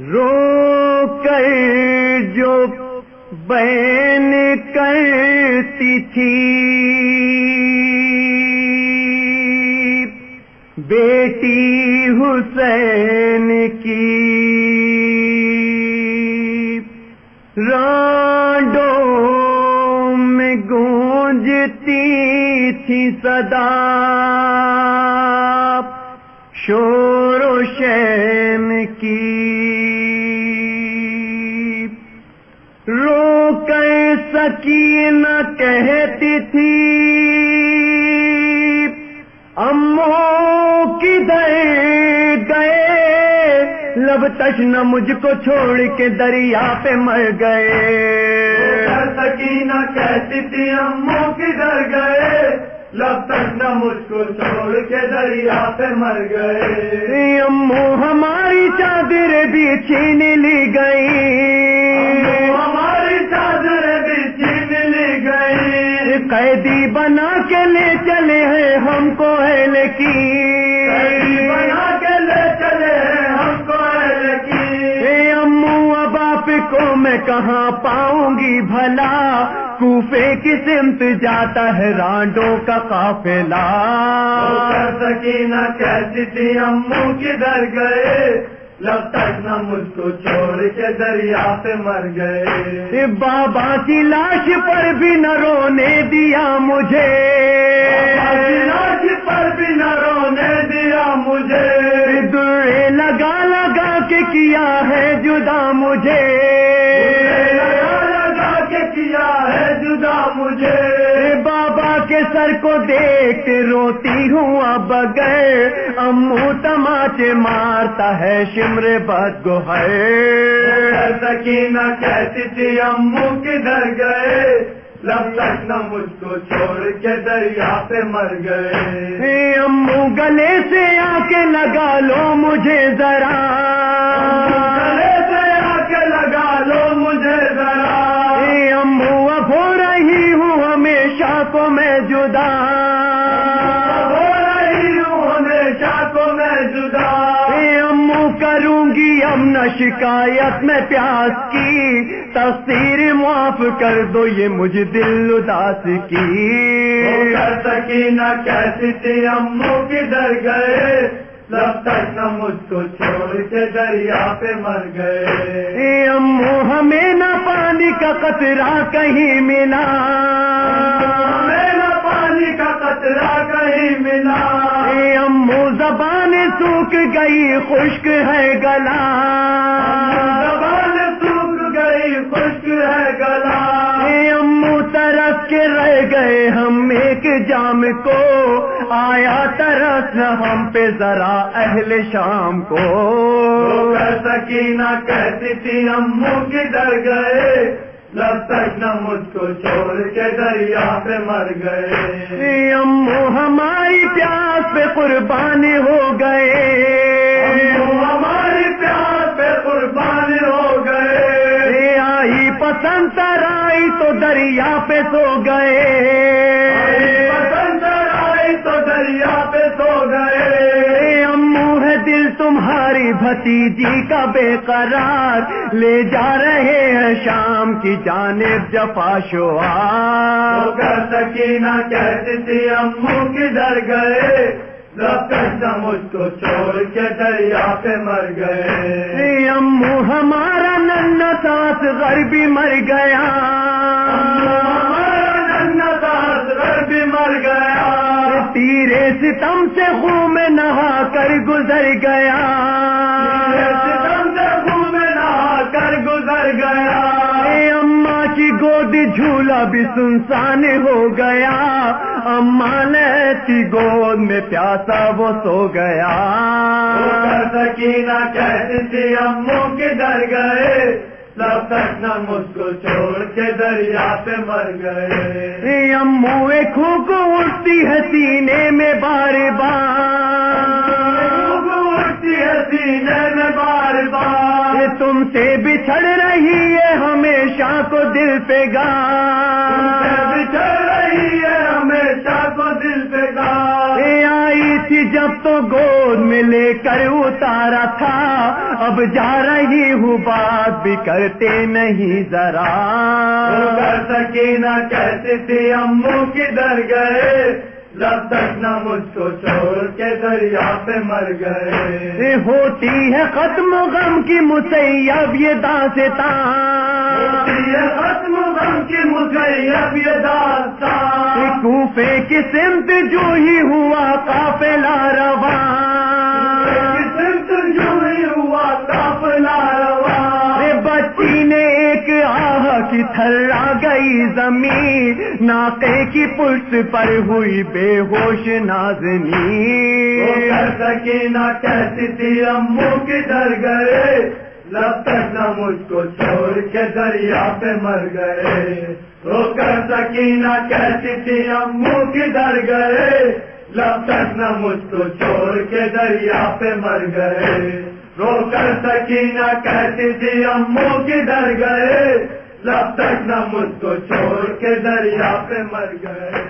رو کر جو بین کرتی تھی بیٹی حسین کی، رانڈوں میں گونجتی تھی صدا شور و شیم کی، رو کر سکینہ کہتی تھی امو کدھر گئے، لب تشنہ مجھ کو چھوڑ کے دریا پہ مر گئے، سکینہ کہتی تھی امو کدھر گئے، لب تشنہ مجھ کو چھوڑ کے دریا پہ مر گئے، امو ہماری چادر بھی چھین لی گئی، ہماری چادر بھی چھین لی گئی، قیدی بنا کے لے چلے ہیں ہم کو اہل کی، بنا کے لے چلے ہیں ہم کو اہل کی، امو اب آپ کو میں کہاں پاؤں گی بھلا، کوفے کی سمت جاتا ہے رانڈوں کا قافلہ، سکینہ کہتی تھی امو کدھر گئے، لب تک نہ مجھ کو چھوڑ کے دریا پہ مر گئے، بابا کی لاش پر بھی نہ رونے دیا مجھے، لاش پر بھی نہ رونے دیا مجھے، درے لگا لگا کے کیا ہے جدا مجھے، لگا کے کیا ہے جدا مجھے، بابا کے سر کو دیکھ روتی ہوں اب اگر امو تماچے مارتا ہے شمر بد گوہر، سکینہ کہتی تھی امو کدھر گئے، لب تک نہ مجھ کو چھوڑ کے دریا پہ مر گئے، امو گلے سے آ کے لگا لو مجھے ذرا، گلے سے آ کے لگا لو مجھے ذرا، امو اب ہو رہی ہوں ہمیشہ کو میں جدا، ہو رہی ہوں ہمیشہ کو میں جدا، امو کروں گی اب نہ شکایت میں پیاس کی، تقصیر معاف کر دو یہ مجھ دل اداس کی، سکینہ کہتی تھی امو کدھر گئے، لب تک نہ مجھ کو چھوڑ کے دریا پہ مر گئے، امو ہمیں نہ پانی کا قطرہ کہیں ملا، ہمیں نہ پانی کا قطرہ کہیں ملا، امو زبان سوکھ گئی خشک ہے گلا، زبان سوکھ گئی خشک ہے گلا، امو ترس کے رہ گئے ہم ایک جام کو، آیا ترس ہم پہ ذرا اہل شام کو، سکینہ کہتی تھی امو کدھر گئے، لب تک نہ مجھ کو چھوڑ کے دریا پہ مر گئے، امو ہماری پیاس پہ قربان ہو گئے، ہماری پیار پہ قربان ہو گئے، آئی پسند ترائی تو دریا پہ سو گئے، پسند آئی تو دریا پہ سو گئے، امو ہے دل تمہاری بھتیجی کا بے قرار، لے جا رہے ہیں شام کی جانب جفا شعار، سکینہ کہتی تھی امو کدھر گئے، لب تک نہ مجھ کو چھوڑ کے دریا پہ مر گئے، امو ہمارا ننھا ساس غربی مر گیا، ہمارا ننھا ساس غربی مر گیا، تیرے ستم سے خون میں نہا کر گزر گیا، ستم سے خون میں نہا کر گزر گیا، اماں کی گود جھولا بھی سنسان ہو گیا، اماں لیتی گود میں پیاسا وہ سو گیا، سکینہ کہتی تھی امو کدھر گئے، لب تک نہ مجھ کو چھوڑ کے دریا پہ مر گئے، امو ایک کو اٹھتی ہے سینے میں بار بار، اٹھتی ہے سینے میں بار بار، تم سے بچھڑ رہی ہے ہمیشہ کو دل پہ گا، بچھڑ رہی ہے ہمیشہ کو دل پہ گا، آئی تھی جب تو گود میں لے کر اتارا تھا، اب جا رہی ہوں بات بھی کرتے نہیں ذرا۔ سکینہ کہتی تھی امو کدھر گئے، جب تک نہ مجھ کو چھوڑ کے دریا پہ مر گئے۔ ہوتی ہے ختم غم کی مسیب یہ داستان، ہوتی ہے ختم غم کی مسیب یہ داستان، کوفے کی سمت جو ہی ہوا قافلہ رواں، سمت جو ہی ہوا قافلہ رواں۔ بچی نے ایک آہ کی تھرا گئی زمین، ناقے کی پشت پر ہوئی بے ہوش نازنین۔ سکینہ کہتی تھی امو کدھر گئے، جب تک نہ مجھ کو چھوڑ کے دریا پہ مر گئے۔ رو کر سکینہ کہتی تھی امو کدھر گئے، جب تک نہ مجھ کو چھوڑ کے دریا پہ مر گئے۔ رو کر سکینہ کہتی تھی امو کدھر گئے، جب تک نہ مجھ کو چھوڑ کے دریا پہ مر گئے۔